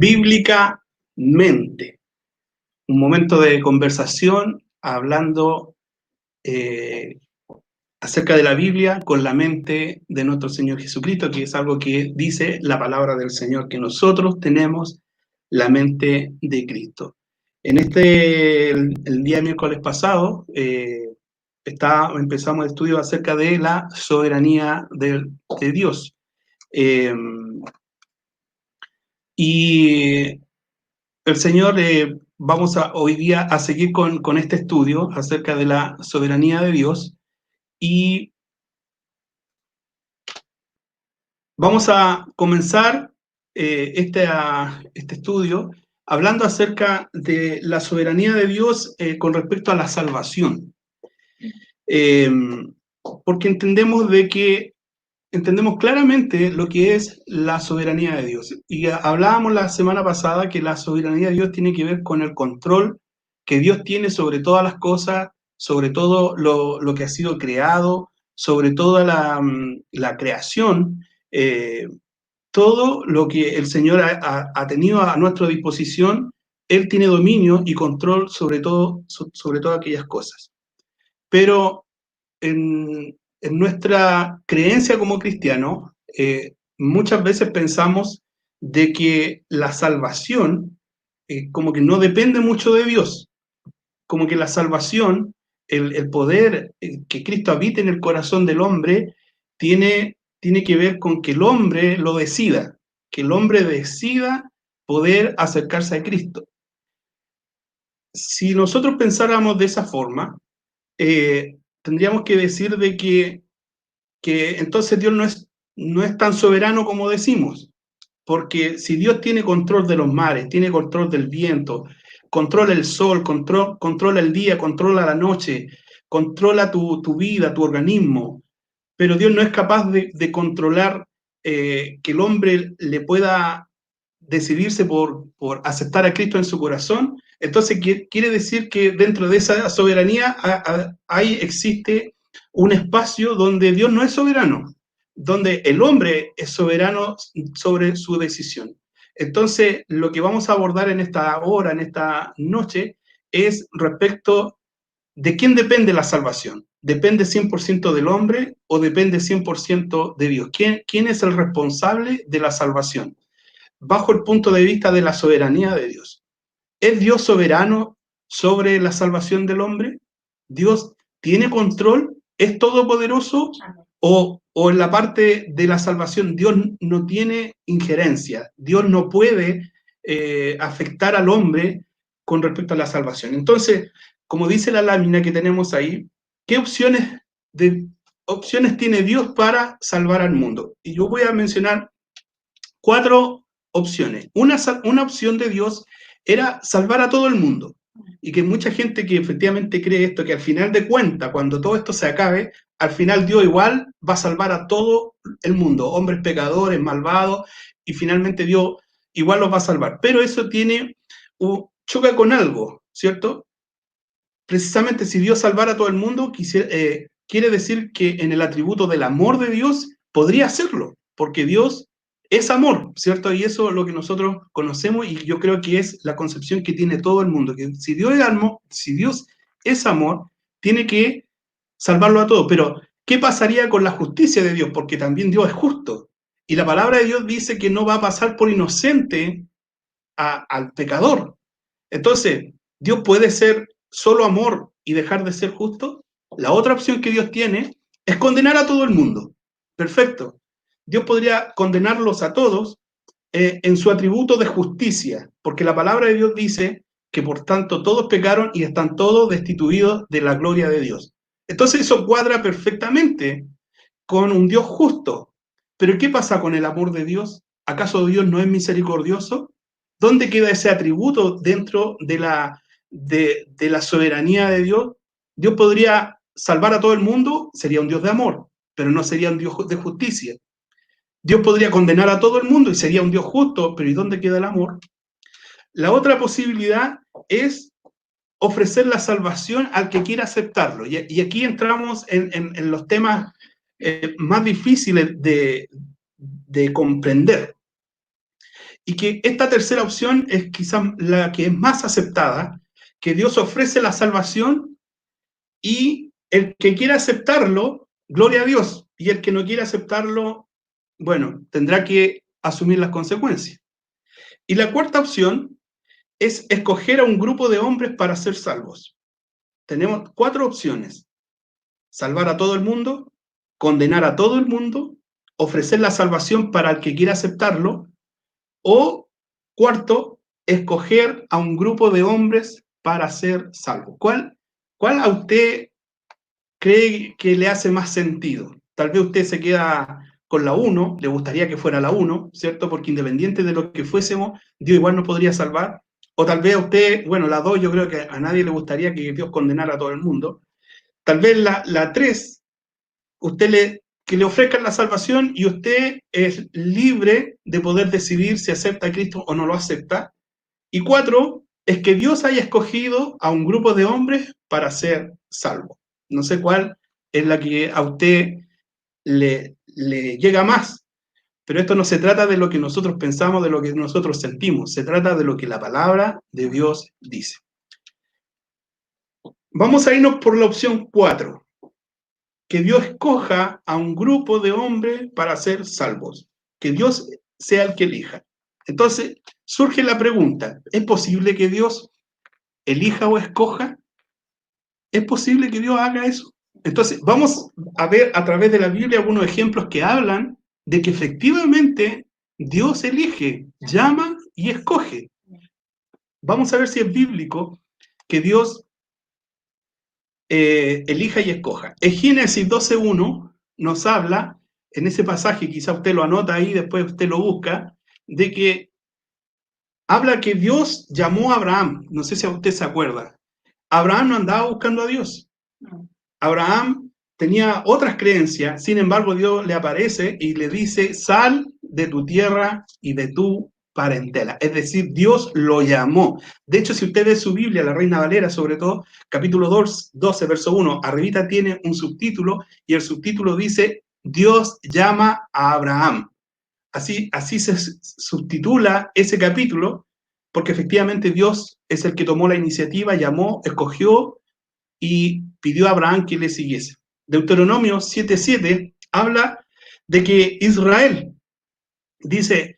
bíblicamente. Un momento de conversación hablando acerca de la Biblia con la mente de nuestro Señor Jesucristo, que es algo que dice la palabra del Señor, que nosotros tenemos la mente de Cristo. El día miércoles pasado, empezamos el estudio acerca de la soberanía de Dios. Y el Señor, vamos hoy día a seguir con este estudio acerca de la soberanía de Dios, y vamos a comenzar este estudio hablando acerca de la soberanía de Dios con respecto a la salvación. Porque entendemos claramente lo que es la soberanía de Dios. Y hablábamos la semana pasada que la soberanía de Dios tiene que ver con el control que Dios tiene sobre todas las cosas, sobre todo lo que ha sido creado, sobre toda la creación, todo lo que el Señor ha tenido a nuestra disposición. Él tiene dominio y control sobre todas aquellas cosas. Pero en nuestra creencia como cristianos, muchas veces pensamos de que la salvación como que no depende mucho de Dios, como que la salvación, el poder que Cristo habite en el corazón del hombre, tiene que ver con que el hombre lo decida, que el hombre decida poder acercarse a Cristo. Si nosotros pensáramos de esa forma, tendríamos que decir de que entonces Dios no es tan soberano como decimos, porque si Dios tiene control de los mares, tiene control del viento, controla el sol, controla el día, controla la noche, controla tu vida, tu organismo, pero Dios no es capaz de controlar que el hombre le pueda decidirse por aceptar a Cristo en su corazón. Entonces quiere decir que dentro de esa soberanía ahí existe un espacio donde Dios no es soberano, donde el hombre es soberano sobre su decisión. Entonces, lo que vamos a abordar en esta hora, en esta noche, es respecto de quién depende la salvación. ¿Depende 100% del hombre o depende 100% de Dios? ¿Quién es el responsable de la salvación? Bajo el punto de vista de la soberanía de Dios. ¿Es Dios soberano sobre la salvación del hombre? ¿Dios tiene control? ¿Es todopoderoso? ¿O en la parte de la salvación Dios no tiene injerencia? Dios no puede afectar al hombre con respecto a la salvación. Entonces, como dice la lámina que tenemos ahí, ¿qué opciones tiene Dios para salvar al mundo? Y yo voy a mencionar 4 opciones. Una opción de Dios era salvar a todo el mundo. Y que mucha gente que efectivamente cree esto, que al final de cuentas, cuando todo esto se acabe, al final Dios igual va a salvar a todo el mundo, hombres pecadores, malvados, y finalmente Dios igual los va a salvar. Pero eso choca con algo, ¿cierto? Precisamente si Dios salvara a todo el mundo, quiere decir que en el atributo del amor de Dios podría hacerlo, porque Dios es amor, ¿cierto? Y eso es lo que nosotros conocemos, y yo creo que es la concepción que tiene todo el mundo, que si Dios es amor, tiene que salvarlo a todos. Pero, ¿qué pasaría con la justicia de Dios? Porque también Dios es justo. Y la palabra de Dios dice que no va a pasar por inocente al pecador. Entonces, ¿Dios puede ser solo amor y dejar de ser justo? La otra opción que Dios tiene es condenar a todo el mundo. Perfecto. Dios podría condenarlos a todos en su atributo de justicia, porque la palabra de Dios dice que por tanto todos pecaron y están todos destituidos de la gloria de Dios. Entonces eso cuadra perfectamente con un Dios justo. Pero ¿qué pasa con el amor de Dios? ¿Acaso Dios no es misericordioso? ¿Dónde queda ese atributo dentro de la soberanía de Dios? Dios podría salvar a todo el mundo, sería un Dios de amor, pero no sería un Dios de justicia. Dios podría condenar a todo el mundo y sería un Dios justo, pero ¿y dónde queda el amor? La otra posibilidad es ofrecer la salvación al que quiera aceptarlo. Y aquí entramos en los temas más difíciles de comprender. y que esta tercera opción es quizás la que es más aceptada, que Dios ofrece la salvación y el que quiera aceptarlo, gloria a Dios, y el que no quiera aceptarlo, bueno, tendrá que asumir las consecuencias. Y la cuarta opción es escoger a un grupo de hombres para ser salvos. Tenemos cuatro opciones: salvar a todo el mundo, condenar a todo el mundo, ofrecer la salvación para el que quiera aceptarlo, o cuarto, escoger a un grupo de hombres para ser salvo. ¿Cuál a usted cree que le hace más sentido? Tal vez usted se queda con la 1, le gustaría que fuera la 1, ¿cierto? Porque independiente de lo que fuésemos, Dios igual nos podría salvar. O tal vez a usted, bueno, la 2 yo creo que a nadie le gustaría que Dios condenara a todo el mundo. Tal vez la 3, que le ofrezcan la salvación y usted es libre de poder decidir si acepta a Cristo o no lo acepta. Y 4, es que Dios haya escogido a un grupo de hombres para ser salvo. No sé cuál es la que a usted le llega más, pero esto no se trata de lo que nosotros pensamos, de lo que nosotros sentimos, se trata de lo que la palabra de Dios dice. Vamos a irnos por la opción 4, que Dios escoja a un grupo de hombres para ser salvos, que Dios sea el que elija. Entonces, surge la pregunta, ¿es posible que Dios elija o escoja? ¿Es posible que Dios haga eso? Entonces, vamos a ver a través de la Biblia algunos ejemplos que hablan de que efectivamente Dios elige, llama y escoge. Vamos a ver si es bíblico que Dios elija y escoja. En Génesis 12:1 nos habla, en ese pasaje, quizá usted lo anota ahí, después usted lo busca, de que habla que Dios llamó a Abraham. No sé si a usted se acuerda. Abraham no andaba buscando a Dios. Abraham tenía otras creencias, sin embargo Dios le aparece y le dice, sal de tu tierra y de tu parentela. Es decir, Dios lo llamó. De hecho, si usted ve su Biblia, la Reina Valera sobre todo, capítulo 12, verso 1, arribita tiene un subtítulo y el subtítulo dice, Dios llama a Abraham. Así se subtitula ese capítulo, porque efectivamente Dios es el que tomó la iniciativa, llamó, escogió y pidió a Abraham que le siguiese. Deuteronomio 7:7 habla de que Israel, dice,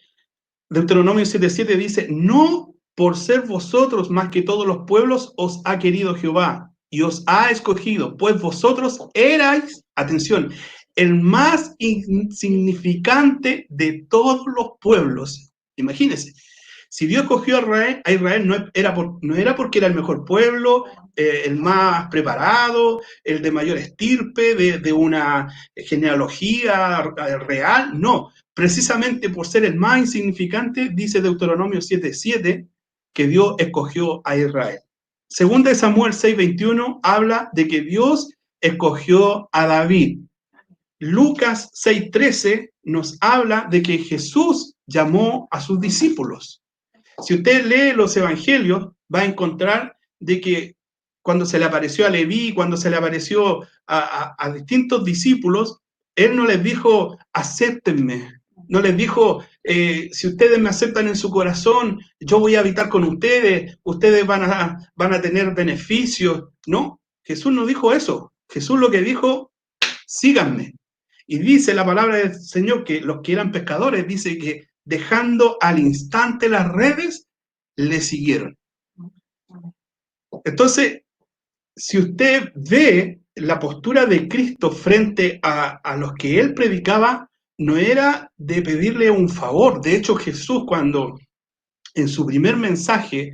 Deuteronomio 7:7 dice, no por ser vosotros más que todos los pueblos os ha querido Jehová y os ha escogido, pues vosotros erais, atención, el más insignificante de todos los pueblos. Imagínense, si Dios escogió a Israel no era porque era el mejor pueblo, el más preparado, el de mayor estirpe, de una genealogía real, no. Precisamente por ser el más insignificante, dice Deuteronomio 7:7, que Dios escogió a Israel. Segunda de Samuel 6:21 habla de que Dios escogió a David. Lucas 6:13 nos habla de que Jesús llamó a sus discípulos. Si usted lee los evangelios, va a encontrar de que cuando se le apareció a Leví, cuando se le apareció a distintos discípulos, él no les dijo, acéptenme, no les dijo, si ustedes me aceptan en su corazón, yo voy a habitar con ustedes, ustedes van a tener beneficios. No, Jesús no dijo eso. Jesús lo que dijo, síganme. Y dice la palabra del Señor que los que eran pescadores, dice que dejando al instante las redes, le siguieron. Entonces, si usted ve la postura de Cristo frente a los que él predicaba, no era de pedirle un favor. De hecho, Jesús, cuando en su primer mensaje,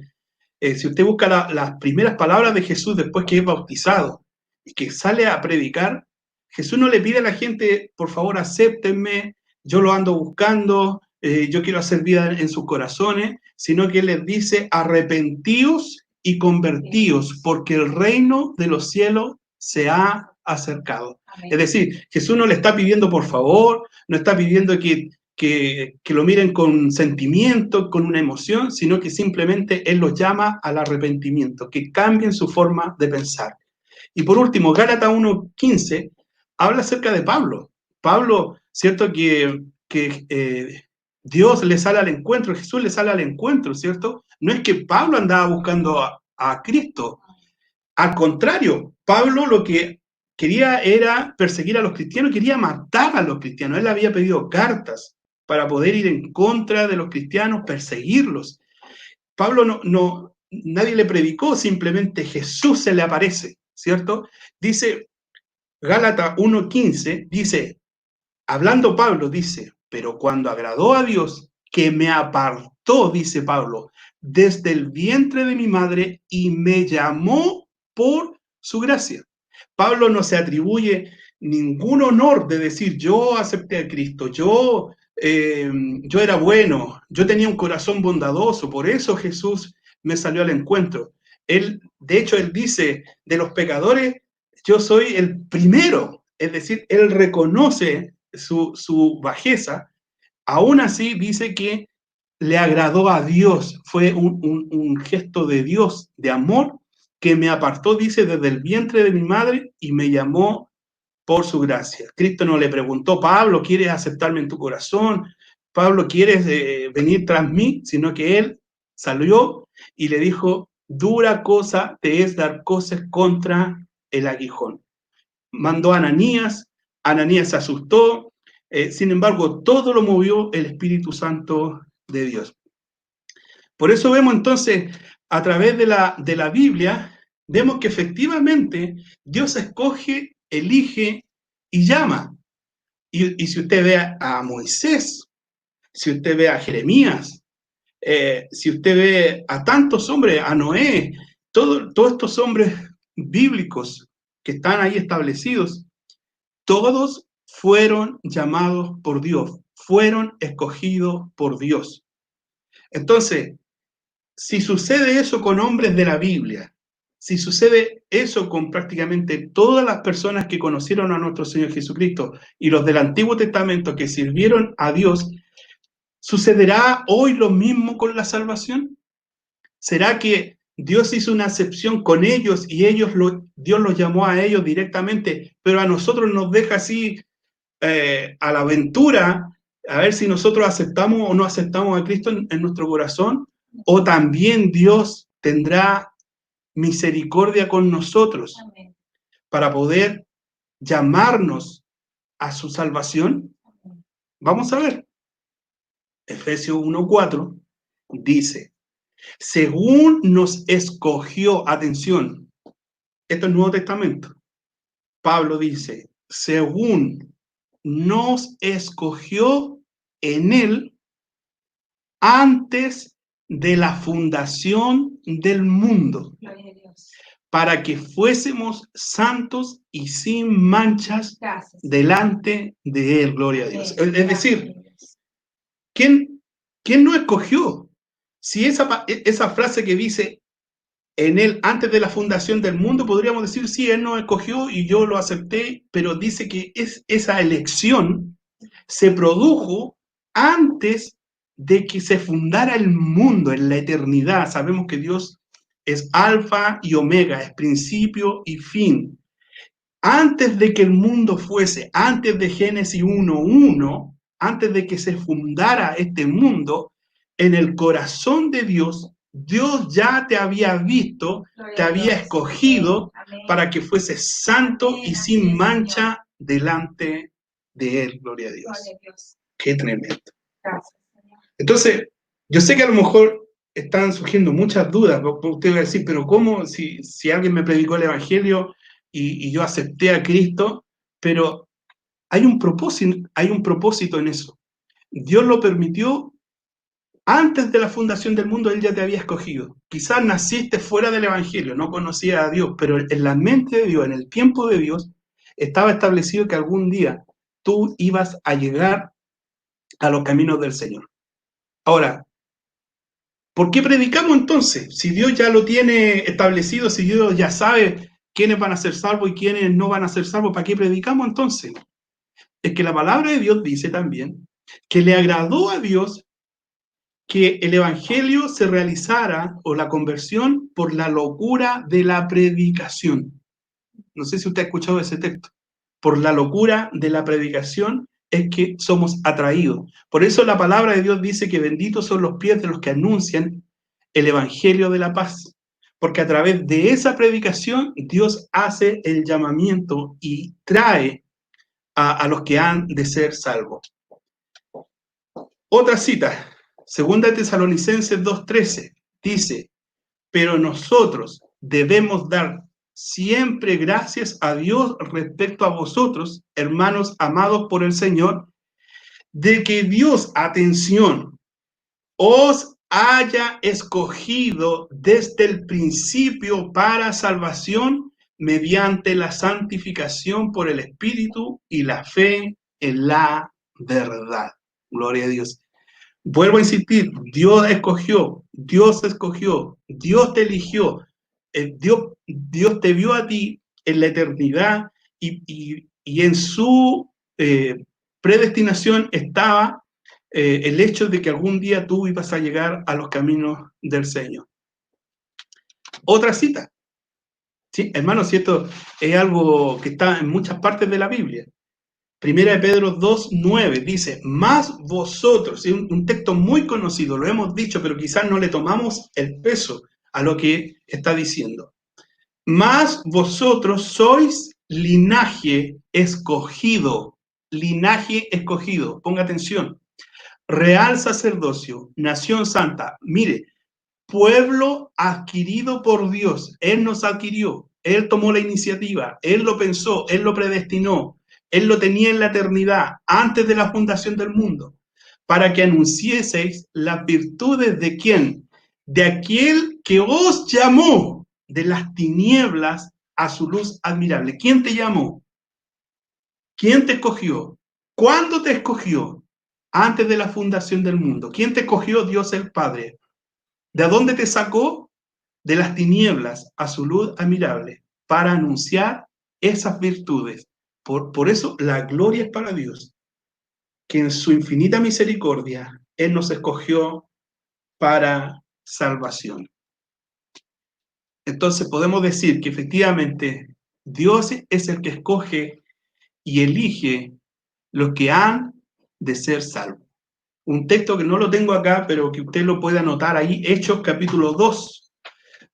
si usted busca las primeras palabras de Jesús después que es bautizado y que sale a predicar, Jesús no le pide a la gente, por favor, acéptenme, yo lo ando buscando, yo quiero hacer vida en sus corazones, sino que les dice, arrepentíos y convertíos, porque el reino de los cielos se ha acercado. Amén. Es decir, Jesús no le está pidiendo por favor, no está pidiendo que lo miren con sentimiento, con una emoción, sino que simplemente Él los llama al arrepentimiento, que cambien su forma de pensar. Y por último, Gálatas 1:15 habla acerca de Pablo. Pablo, cierto que Dios le sale al encuentro, Jesús le sale al encuentro, ¿cierto? No es que Pablo andaba buscando a Cristo. Al contrario, Pablo lo que quería era perseguir a los cristianos, quería matar a los cristianos. Él había pedido cartas para poder ir en contra de los cristianos, perseguirlos. Pablo nadie le predicó, simplemente Jesús se le aparece, ¿cierto? Dice Gálatas 1:15, dice, hablando Pablo, dice, pero cuando agradó a Dios, que me apartó, dice Pablo, desde el vientre de mi madre y me llamó por su gracia. Pablo no se atribuye ningún honor de decir, yo acepté a Cristo, yo era bueno, yo tenía un corazón bondadoso, por eso Jesús me salió al encuentro. De hecho, él dice, de los pecadores, yo soy el primero, es decir, él reconoce su bajeza, aún así dice que le agradó a Dios, fue un gesto de Dios, de amor, que me apartó, dice, desde el vientre de mi madre y me llamó por su gracia. Cristo no le preguntó, Pablo, ¿quieres aceptarme en tu corazón? Pablo, ¿quieres venir tras mí? Sino que él salió y le dijo, dura cosa te es dar cosas contra el aguijón. Mandó a Ananías, Ananías se asustó, sin embargo, todo lo movió el Espíritu Santo de Dios. Por eso vemos entonces, a través de la Biblia, vemos que efectivamente Dios escoge, elige y llama. Y si usted ve a Moisés, si usted ve a Jeremías, si usted ve a tantos hombres, a Noé, todos estos hombres bíblicos que están ahí establecidos, todos fueron llamados por Dios, fueron escogidos por Dios. Entonces, si sucede eso con hombres de la Biblia, si sucede eso con prácticamente todas las personas que conocieron a nuestro Señor Jesucristo y los del Antiguo Testamento que sirvieron a Dios, ¿sucederá hoy lo mismo con la salvación? ¿Será que Dios hizo una acepción con ellos y Dios los llamó a ellos directamente, pero a nosotros nos deja así a la aventura, a ver si nosotros aceptamos o no aceptamos a Cristo en nuestro corazón? ¿O también Dios tendrá misericordia con nosotros para poder llamarnos a su salvación? Vamos a ver. Efesios 1:4 dice, según nos escogió, atención, esto es Nuevo Testamento. Pablo dice, según nos escogió en él antes de la fundación del mundo, para que fuésemos santos y sin manchas delante de él, gloria a Dios. Es decir, ¿quién no escogió? Si esa frase que dice en él antes de la fundación del mundo, podríamos decir, sí, él nos escogió y yo lo acepté, pero dice que esa elección se produjo antes de que se fundara el mundo, en la eternidad. Sabemos que Dios es alfa y omega, es principio y fin. Antes de que el mundo fuese, antes de Génesis 1:1, antes de que se fundara este mundo, en el corazón de Dios, Dios ya te había visto, te había escogido para que fueses santo y sin mancha delante de Él. Gloria a Dios. Qué tremendo. Entonces, yo sé que a lo mejor están surgiendo muchas dudas. Usted va a decir, pero ¿cómo si alguien me predicó el Evangelio y yo acepté a Cristo? Pero hay un propósito en eso. Dios lo permitió antes de la fundación del mundo, Él ya te había escogido. Quizás naciste fuera del Evangelio, no conocías a Dios, pero en la mente de Dios, en el tiempo de Dios, estaba establecido que algún día tú ibas a llegar a los caminos del Señor. Ahora, ¿por qué predicamos entonces? Si Dios ya lo tiene establecido, si Dios ya sabe quiénes van a ser salvos y quiénes no van a ser salvos, ¿para qué predicamos entonces? Es que la palabra de Dios dice también que le agradó a Dios que el evangelio se realizara, o la conversión, por la locura de la predicación. No sé si usted ha escuchado ese texto. Por la locura de la predicación es que somos atraídos. Por eso la palabra de Dios dice que benditos son los pies de los que anuncian el evangelio de la paz. Porque a través de esa predicación Dios hace el llamamiento y trae a los que han de ser salvos. Otra cita, 2 Tesalonicenses 2:13, dice: pero nosotros debemos dar siempre gracias a Dios respecto a vosotros, hermanos amados por el Señor, de que Dios, atención, os haya escogido desde el principio para salvación mediante la santificación por el Espíritu y la fe en la verdad. Gloria a Dios. Vuelvo a insistir, Dios escogió, Dios te eligió, Dios te vio a ti en la eternidad y en su predestinación estaba el hecho de que algún día tú ibas a llegar a los caminos del Señor. Otra cita, ¿sí? Hermanos, si esto es algo que está en muchas partes de la Biblia. Primera de Pedro 2:9 dice: más vosotros, es un texto muy conocido, lo hemos dicho, pero quizás no le tomamos el peso a lo que está diciendo. Más vosotros sois linaje escogido, ponga atención, real sacerdocio, nación santa, mire, pueblo adquirido por Dios. Él nos adquirió, Él tomó la iniciativa, Él lo pensó, Él lo predestinó, Él lo tenía en la eternidad, antes de la fundación del mundo, para que anuncieseis las virtudes de ¿quién? De aquel que os llamó de las tinieblas a su luz admirable. ¿Quién te llamó? ¿Quién te escogió? ¿Cuándo te escogió? Antes de la fundación del mundo. ¿Quién te escogió? Dios el Padre. ¿De dónde te sacó? De las tinieblas a su luz admirable, para anunciar esas virtudes. Por eso la gloria es para Dios, que en su infinita misericordia Él nos escogió para salvación. Entonces podemos decir que efectivamente Dios es el que escoge y elige los que han de ser salvos. Un texto que no lo tengo acá, pero que usted lo puede anotar ahí, Hechos capítulo 2,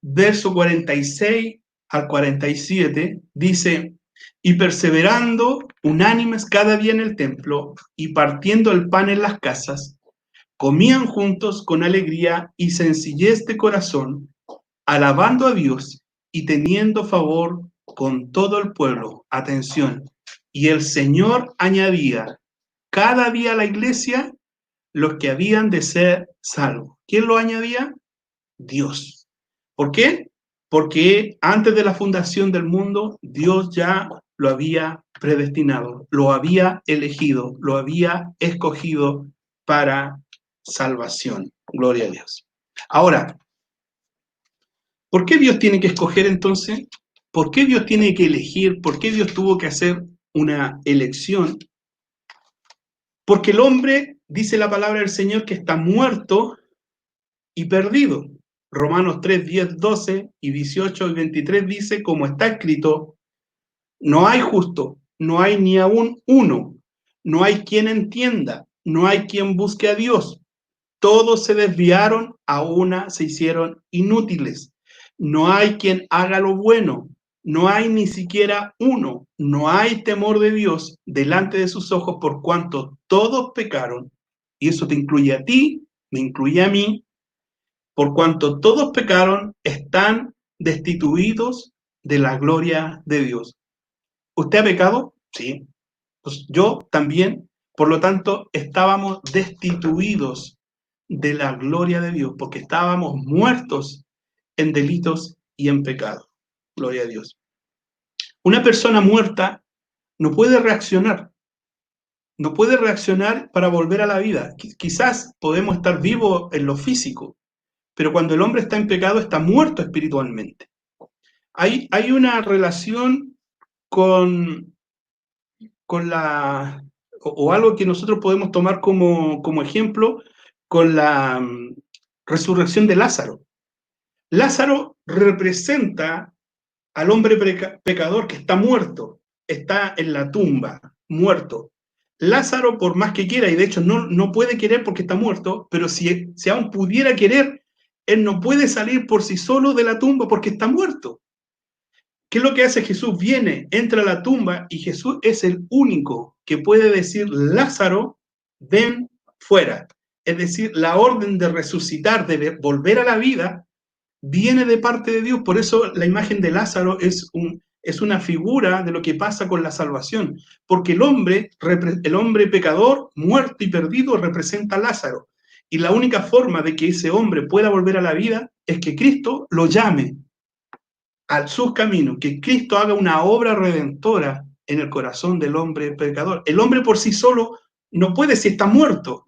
verso 46 al 47, dice: y perseverando unánimes cada día en el templo y partiendo el pan en las casas, comían juntos con alegría y sencillez de corazón, alabando a Dios y teniendo favor con todo el pueblo. Atención. Y el Señor añadía cada día a la iglesia los que habían de ser salvos. ¿Quién lo añadía? Dios. ¿Por qué? Porque antes de la fundación del mundo, Dios ya lo había predestinado, lo había elegido, lo había escogido para salvación. Gloria a Dios. Ahora, ¿por qué Dios tiene que escoger entonces? ¿Por qué Dios tiene que elegir? ¿Por qué Dios tuvo que hacer una elección? Porque el hombre, dice la palabra del Señor, que está muerto y perdido. Romanos 3, 10, 12 y 18 y 23 dice, como está escrito, no hay justo, no hay ni aún uno, no hay quien entienda, no hay quien busque a Dios. Todos se desviaron, a una se hicieron inútiles. No hay quien haga lo bueno, no hay ni siquiera uno, no hay temor de Dios delante de sus ojos, por cuanto todos pecaron, y eso te incluye a ti, me incluye a mí, por cuanto todos pecaron, están destituidos de la gloria de Dios. ¿Usted ha pecado? Sí. Pues yo también. Por lo tanto, estábamos destituidos de la gloria de Dios, porque estábamos muertos en delitos y en pecado. Gloria a Dios. Una persona muerta no puede reaccionar. No puede reaccionar para volver a la vida. Quizás podemos estar vivos en lo físico, pero cuando el hombre está en pecado está muerto espiritualmente. Hay una relación con la, o algo que nosotros podemos tomar como ejemplo, con la resurrección de Lázaro. Lázaro representa al hombre pecador que está muerto, está en la tumba, muerto. Lázaro, por más que quiera, y de hecho no puede querer porque está muerto, pero si aún pudiera querer, él no puede salir por sí solo de la tumba porque está muerto. ¿Qué es lo que hace Jesús? Viene, entra a la tumba y Jesús es el único que puede decir, Lázaro, ven fuera. Es decir, la orden de resucitar, de volver a la vida, viene de parte de Dios. Por eso la imagen de Lázaro es una figura de lo que pasa con la salvación. Porque el hombre pecador, muerto y perdido, representa a Lázaro. Y la única forma de que ese hombre pueda volver a la vida es que Cristo lo llame a sus caminos, que Cristo haga una obra redentora en el corazón del hombre pecador. El hombre por sí solo no puede si está muerto.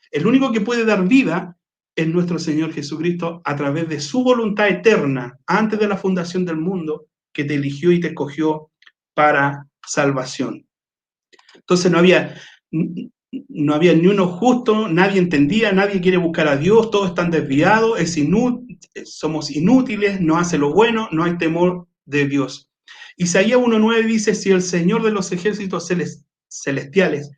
El único que puede dar vida es nuestro Señor Jesucristo a través de su voluntad eterna, antes de la fundación del mundo, que te eligió y te escogió para salvación. Entonces no había ni uno justo, nadie entendía, nadie quiere buscar a Dios, todos están desviados, somos inútiles, no hace lo bueno, no hay temor de Dios. Isaías 1:9 dice, si el Señor de los ejércitos celestiales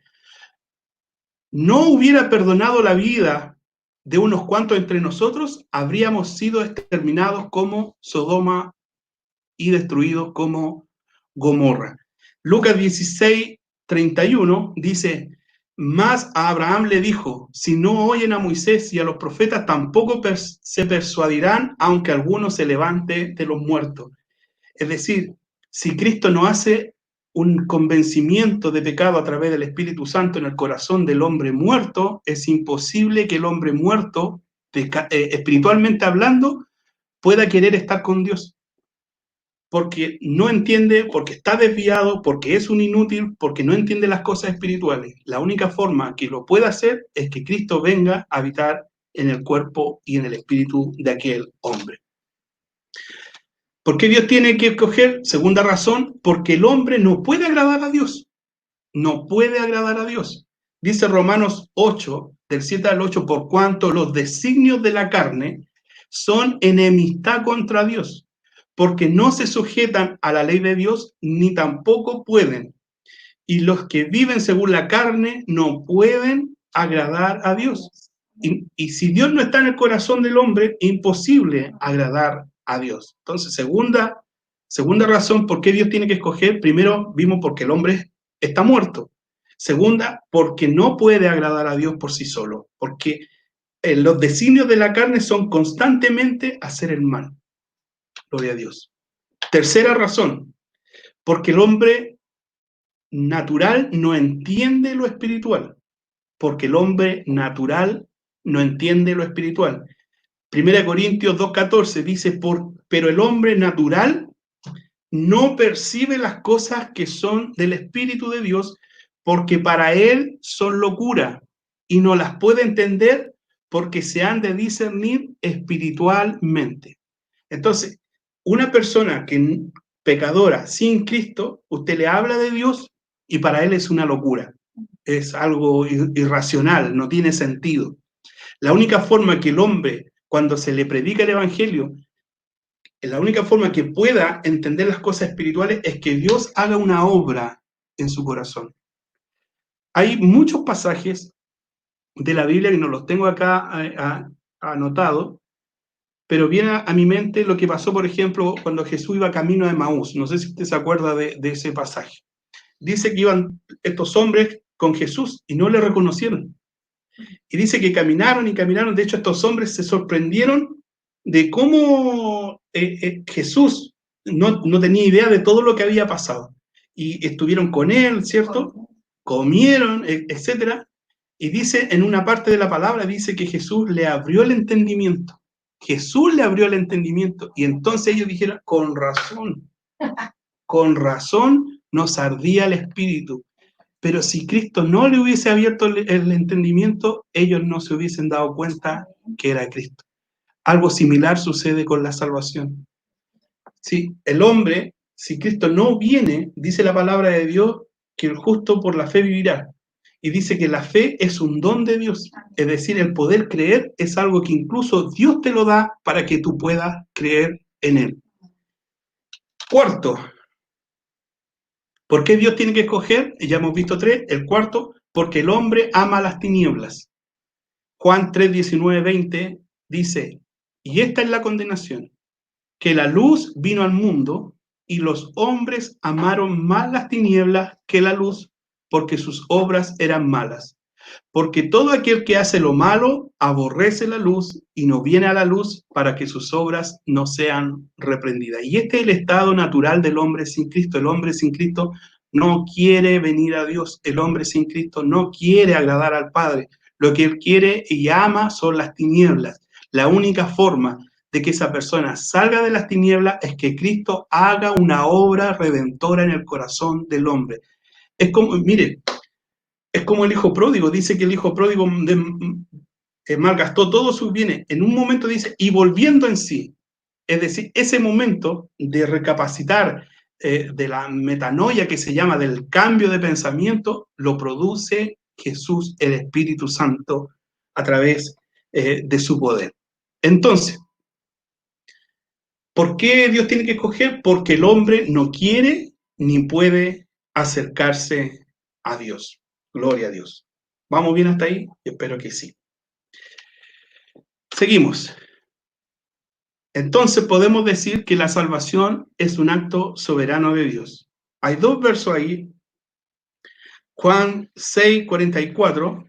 no hubiera perdonado la vida de unos cuantos entre nosotros, habríamos sido exterminados como Sodoma y destruidos como Gomorra. Lucas 16:31 dice, mas a Abraham le dijo, si no oyen a Moisés y a los profetas, tampoco se persuadirán, aunque alguno se levante de los muertos. Es decir, si Cristo no hace un convencimiento de pecado a través del Espíritu Santo en el corazón del hombre muerto, es imposible que el hombre muerto, espiritualmente hablando, pueda querer estar con Dios. Porque no entiende, porque está desviado, porque es un inútil, porque no entiende las cosas espirituales. La única forma que lo pueda hacer es que Cristo venga a habitar en el cuerpo y en el espíritu de aquel hombre. ¿Por qué Dios tiene que escoger? Segunda razón, porque el hombre no puede agradar a Dios. No puede agradar a Dios. Dice Romanos 8, del 7 al 8, por cuanto los designios de la carne son enemistad contra Dios, porque no se sujetan a la ley de Dios, ni tampoco pueden. Y los que viven según la carne no pueden agradar a Dios. Y si Dios no está en el corazón del hombre, imposible agradar a Dios. Entonces, segunda razón por qué Dios tiene que escoger. Primero, vimos porque el hombre está muerto. Segunda, porque no puede agradar a Dios por sí solo. Porque los designios de la carne son constantemente hacer el mal. Gloria a Dios. Tercera razón, porque el hombre natural no entiende lo espiritual. Porque el hombre natural no entiende lo espiritual. 1 Corintios 2:14 dice, pero el hombre natural no percibe las cosas que son del Espíritu de Dios, porque para él son locura, y no las puede entender porque se han de discernir espiritualmente. Entonces, una persona pecadora sin Cristo, usted le habla de Dios y para él es una locura. Es algo irracional, no tiene sentido. La única forma que el hombre, cuando se le predica el Evangelio, la única forma que pueda entender las cosas espirituales es que Dios haga una obra en su corazón. Hay muchos pasajes de la Biblia que no los tengo acá anotados, pero viene a mi mente lo que pasó, por ejemplo, cuando Jesús iba camino a Emaús. No sé si usted se acuerda de ese pasaje. Dice que iban estos hombres con Jesús y no le reconocieron. Y dice que caminaron y caminaron. De hecho, estos hombres se sorprendieron de cómo Jesús no tenía idea de todo lo que había pasado. Y estuvieron con él, ¿cierto? Comieron, etcétera. Y dice, en una parte de la palabra, dice que Jesús le abrió el entendimiento. Jesús le abrió el entendimiento. Y entonces ellos dijeron, con razón nos ardía el espíritu. Pero si Cristo no le hubiese abierto el entendimiento, ellos no se hubiesen dado cuenta que era Cristo. Algo similar sucede con la salvación. Sí, el hombre, si Cristo no viene, dice la palabra de Dios, que el justo por la fe vivirá. Y dice que la fe es un don de Dios. Es decir, el poder creer es algo que incluso Dios te lo da para que tú puedas creer en Él. Cuarto, ¿por qué Dios tiene que escoger? Ya hemos visto tres. El cuarto, porque el hombre ama las tinieblas. Juan 3, 19, 20 dice, y esta es la condenación, que la luz vino al mundo y los hombres amaron más las tinieblas que la luz, porque sus obras eran malas. Porque todo aquel que hace lo malo aborrece la luz y no viene a la luz para que sus obras no sean reprendidas. Y este es el estado natural del hombre sin Cristo. El hombre sin Cristo no quiere venir a Dios. El hombre sin Cristo no quiere agradar al Padre. Lo que él quiere y ama son las tinieblas. La única forma de que esa persona salga de las tinieblas es que Cristo haga una obra redentora en el corazón del hombre. Es como, mire, es como el hijo pródigo. Dice que el hijo pródigo malgastó todos sus bienes. En un momento dice, y volviendo en sí. Es decir, ese momento de recapacitar, de la metanoia que se llama, del cambio de pensamiento, lo produce Jesús, el Espíritu Santo, a través de su poder. Entonces, ¿por qué Dios tiene que escoger? Porque el hombre no quiere ni puede acercarse a Dios. Gloria a Dios. ¿Vamos bien hasta ahí? Espero que sí. Seguimos. Entonces podemos decir que la salvación es un acto soberano de Dios. Hay dos versos ahí, Juan 6, 44,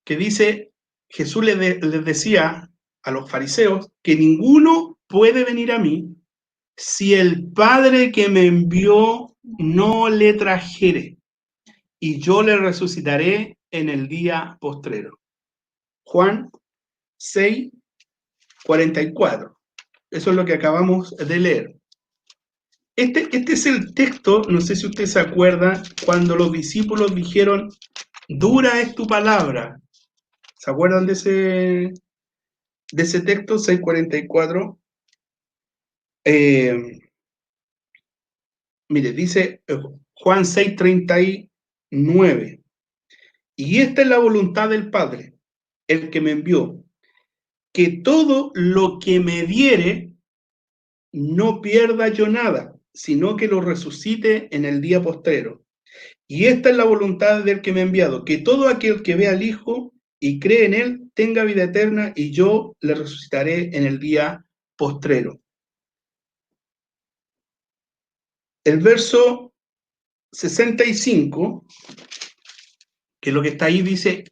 que dice, Jesús les decía a los fariseos que ninguno puede venir a mí si el Padre que me envió no le trajere, y yo le resucitaré en el día postrero. Juan 6, 44. Eso es lo que acabamos de leer. Este es el texto, no sé si usted se acuerda, cuando los discípulos dijeron, dura es tu palabra. ¿Se acuerdan de ese texto, 6:44? Mire, dice Juan 6:39. Y esta es la voluntad del Padre, el que me envió, que todo lo que me diere, no pierda yo nada, sino que lo resucite en el día postrero. Y esta es la voluntad del que me ha enviado, que todo aquel que vea al Hijo y cree en él tenga vida eterna, y yo le resucitaré en el día postrero. El verso 65, que es lo que está ahí, dice,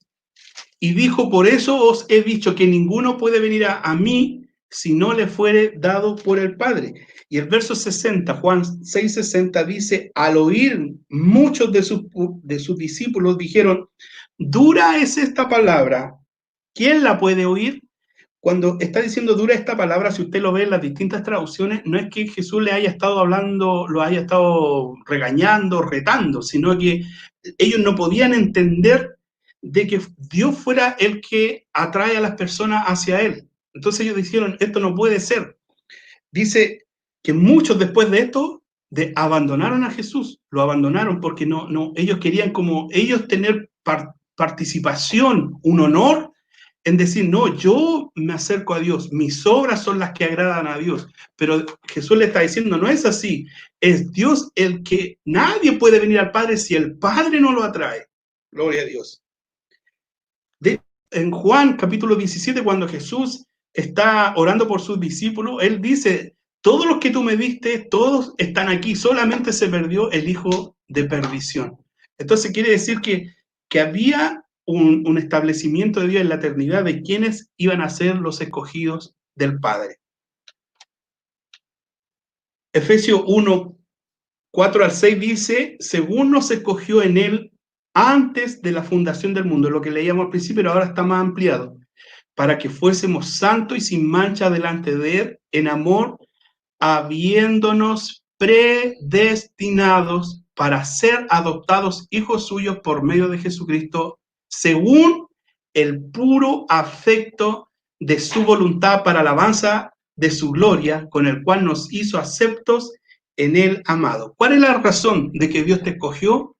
y dijo, por eso os he dicho que ninguno puede venir a mí si no le fuere dado por el Padre. Y el verso 60, Juan 6:60 dice, al oír muchos de sus discípulos dijeron, dura es esta palabra, ¿quién la puede oír? Cuando está diciendo dura esta palabra, si usted lo ve en las distintas traducciones, no es que Jesús le haya estado hablando, lo haya estado regañando, retando, sino que ellos no podían entender de que Dios fuera el que atrae a las personas hacia Él. Entonces ellos dijeron, esto no puede ser. Dice que muchos después de esto abandonaron a Jesús, lo abandonaron porque ellos querían como ellos tener participación, un honor en decir, no, yo me acerco a Dios, mis obras son las que agradan a Dios. Pero Jesús le está diciendo, no es así, es Dios el que nadie puede venir al Padre si el Padre no lo atrae. Gloria a Dios. En Juan capítulo 17, cuando Jesús está orando por sus discípulos, él dice, todos los que tú me diste, todos están aquí, solamente se perdió el hijo de perdición. Entonces quiere decir que había un establecimiento de Dios en la eternidad de quienes iban a ser los escogidos del Padre. Efesios 1, 4-6 dice, según nos escogió en él antes de la fundación del mundo, lo que leíamos al principio, pero ahora está más ampliado, para que fuésemos santos y sin mancha delante de él, en amor, habiéndonos predestinados para ser adoptados hijos suyos por medio de Jesucristo, según el puro afecto de su voluntad para alabanza de su gloria, con el cual nos hizo aceptos en el amado. ¿Cuál es la razón de que Dios te escogió?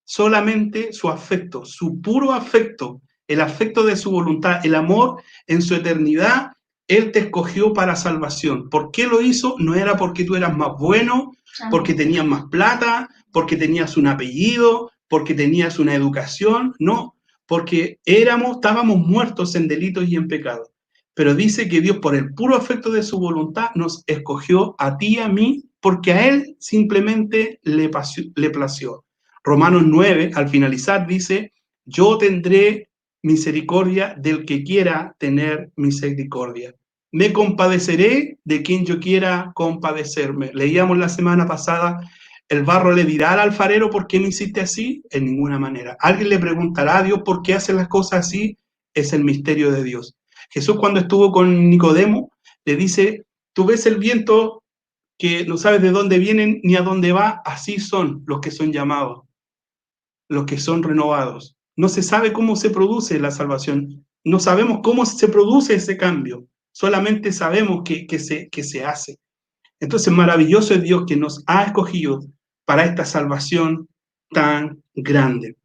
Solamente su afecto, su puro afecto, el afecto de su voluntad, el amor en su eternidad. Él te escogió para salvación. ¿Por qué lo hizo? No era porque tú eras más bueno, porque tenías más plata, porque tenías un apellido, porque tenías una educación, no, porque estábamos muertos en delitos y en pecados. Pero dice que Dios, por el puro afecto de su voluntad, nos escogió a ti y a mí, porque a Él simplemente le plació. Romanos 9, al finalizar, dice, yo tendré misericordia del que quiera tener misericordia. Me compadeceré de quien yo quiera compadecerme. Leíamos la semana pasada, el barro le dirá al alfarero, ¿por qué me hiciste así? En ninguna manera. Alguien le preguntará a Dios por qué hace las cosas así. Es el misterio de Dios. Jesús, cuando estuvo con Nicodemo, le dice, tú ves el viento que no sabes de dónde vienen ni a dónde va, así son los que son llamados, los que son renovados. No se sabe cómo se produce la salvación, no sabemos cómo se produce ese cambio, solamente sabemos que se hace. Entonces, maravilloso es Dios que nos ha escogido para esta salvación tan grande.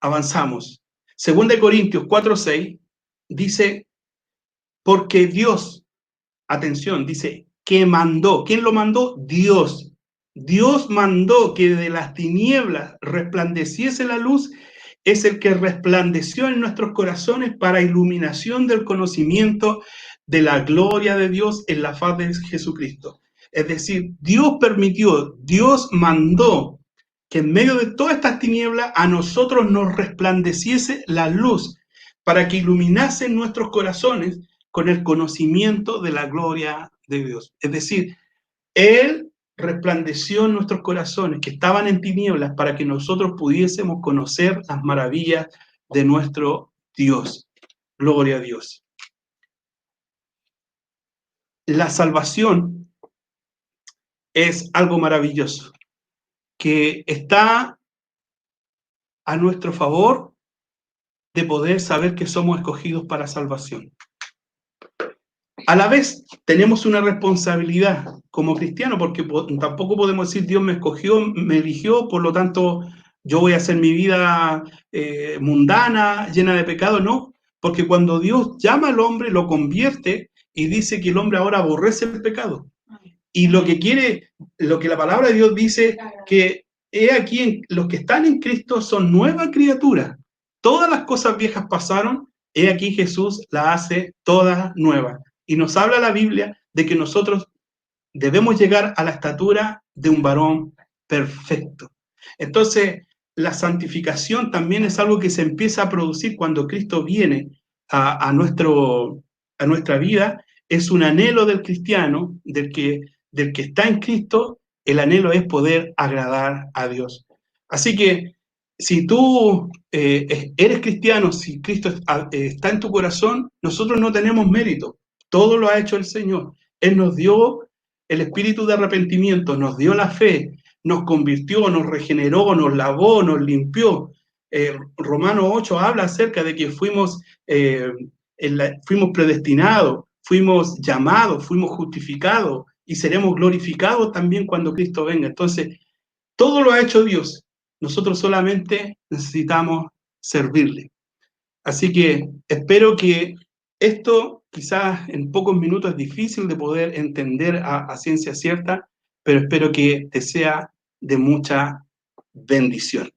Avanzamos. 2 Corintios 4:6 dice, porque Dios, atención, dice, que mandó. ¿Quién lo mandó? Dios. Dios mandó que de las tinieblas resplandeciese la luz, es el que resplandeció en nuestros corazones para iluminación del conocimiento de la gloria de Dios en la faz de Jesucristo. Es decir, Dios permitió, Dios mandó que en medio de todas estas tinieblas a nosotros nos resplandeciese la luz para que iluminase nuestros corazones con el conocimiento de la gloria de Dios. Es decir, Él resplandeció en nuestros corazones que estaban en tinieblas para que nosotros pudiésemos conocer las maravillas de nuestro Dios. Gloria a Dios. La salvación es algo maravilloso que está a nuestro favor de poder saber que somos escogidos para salvación. A la vez, tenemos una responsabilidad como cristianos, porque tampoco podemos decir Dios me escogió, me eligió, por lo tanto yo voy a hacer mi vida mundana, llena de pecado. No, porque cuando Dios llama al hombre, lo convierte y dice que el hombre ahora aborrece el pecado. Y lo que quiere, lo que la palabra de Dios dice, que he aquí, los que están en Cristo son nuevas criaturas. Todas las cosas viejas pasaron, he aquí Jesús la hace todas nuevas. Y nos habla la Biblia de que nosotros debemos llegar a la estatura de un varón perfecto. Entonces, la santificación también es algo que se empieza a producir cuando Cristo viene a nuestra vida. Es un anhelo del cristiano, del que está en Cristo. El anhelo es poder agradar a Dios. Así que si tú eres cristiano, si Cristo está en tu corazón, nosotros no tenemos mérito. Todo lo ha hecho el Señor. Él nos dio el espíritu de arrepentimiento, nos dio la fe, nos convirtió, nos regeneró, nos lavó, nos limpió. Romanos 8 habla acerca de que fuimos predestinados, fuimos llamados, fuimos justificados y seremos glorificados también cuando Cristo venga. Entonces, todo lo ha hecho Dios. Nosotros solamente necesitamos servirle. Así que espero que esto quizás en pocos minutos es difícil de poder entender a ciencia cierta, pero espero que te sea de mucha bendición.